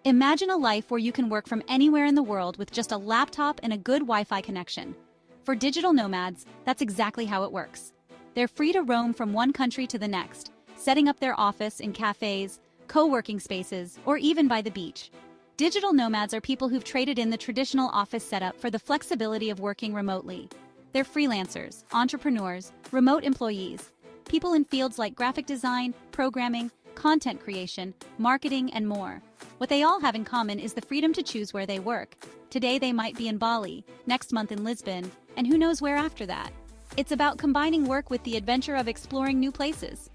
Imagine a life where you can work from anywhere in the world with just a laptop and a good Wi-Fi connection. For digital nomads, that's exactly how it works. They're free to roam from one country to the next, setting up their office in cafes, co-working spaces, or even by the beach. Digital nomads are people who've traded in the traditional office setup for the flexibility of working remotely. They're freelancers, entrepreneurs, remote employees, people in fields like graphic design, programming, content creation, marketing, and more. What they all have in common is the freedom to choose where they work. Today they might be in Bali, next month in Lisbon, and who knows where after that. It's about combining work with the adventure of exploring new places.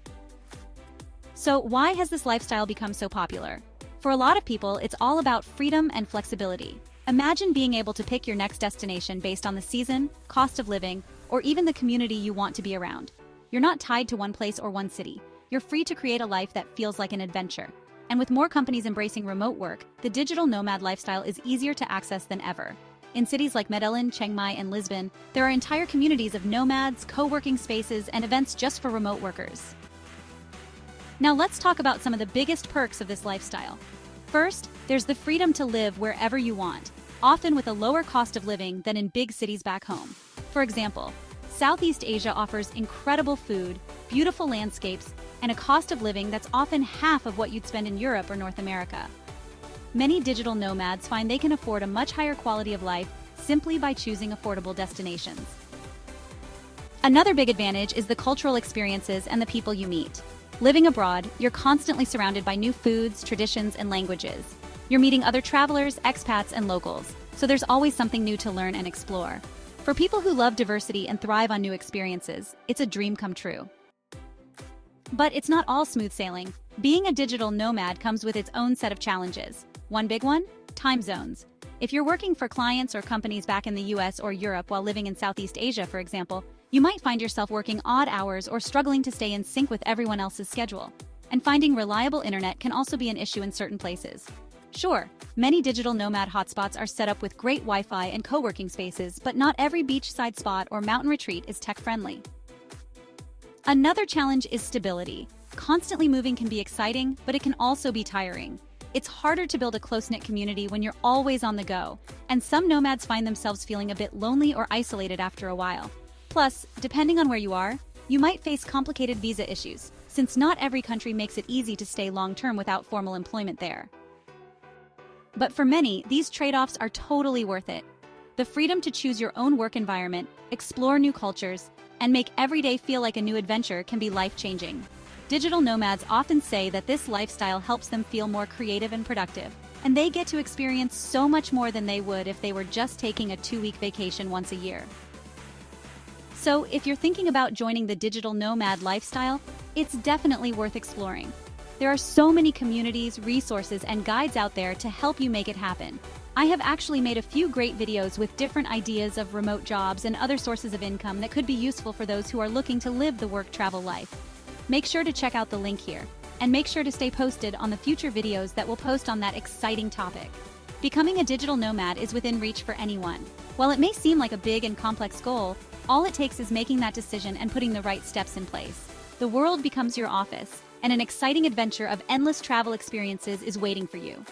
So why has this lifestyle become so popular? For a lot of people, it's all about freedom and flexibility. Imagine being able to pick your next destination based on the season, cost of living, or even the community you want to be around. You're not tied to one place or one city. You're free to create a life that feels like an adventure. And with more companies embracing remote work, the digital nomad lifestyle is easier to access than ever. In cities like Medellin, Chiang Mai, and Lisbon, there are entire communities of nomads, co-working spaces, and events just for remote workers. Now let's talk about some of the biggest perks of this lifestyle. First, there's the freedom to live wherever you want, often with a lower cost of living than in big cities back home. For example, Southeast Asia offers incredible food, beautiful landscapes, and a cost of living that's often half of what you'd spend in Europe or North America. Many digital nomads find they can afford a much higher quality of life simply by choosing affordable destinations. Another big advantage is the cultural experiences and the people you meet. Living abroad, you're constantly surrounded by new foods, traditions, and languages. You're meeting other travelers, expats, and locals, so there's always something new to learn and explore. For people who love diversity and thrive on new experiences, it's a dream come true. But it's not all smooth sailing. Being a digital nomad comes with its own set of challenges. One big one? Time zones. If you're working for clients or companies back in the US or Europe while living in Southeast Asia, for example, you might find yourself working odd hours or struggling to stay in sync with everyone else's schedule. And finding reliable internet can also be an issue in certain places. Sure, many digital nomad hotspots are set up with great Wi-Fi and co-working spaces, but not every beachside spot or mountain retreat is tech-friendly. Another challenge is stability. Constantly moving can be exciting, but it can also be tiring. It's harder to build a close-knit community when you're always on the go, and some nomads find themselves feeling a bit lonely or isolated after a while. Plus, depending on where you are, you might face complicated visa issues, since not every country makes it easy to stay long-term without formal employment there. But for many, these trade-offs are totally worth it. The freedom to choose your own work environment, explore new cultures, and make every day feel like a new adventure can be life-changing. Digital nomads often say that this lifestyle helps them feel more creative and productive, and they get to experience so much more than they would if they were just taking a 2-week vacation once a year. So if you're thinking about joining the digital nomad lifestyle, it's definitely worth exploring. There are so many communities, resources, and guides out there to help you make it happen. I have actually made a few great videos with different ideas of remote jobs and other sources of income that could be useful for those who are looking to live the work-travel life. Make sure to check out the link here, and make sure to stay posted on the future videos that will post on that exciting topic. Becoming a digital nomad is within reach for anyone. While it may seem like a big and complex goal, all it takes is making that decision and putting the right steps in place. The world becomes your office, and an exciting adventure of endless travel experiences is waiting for you.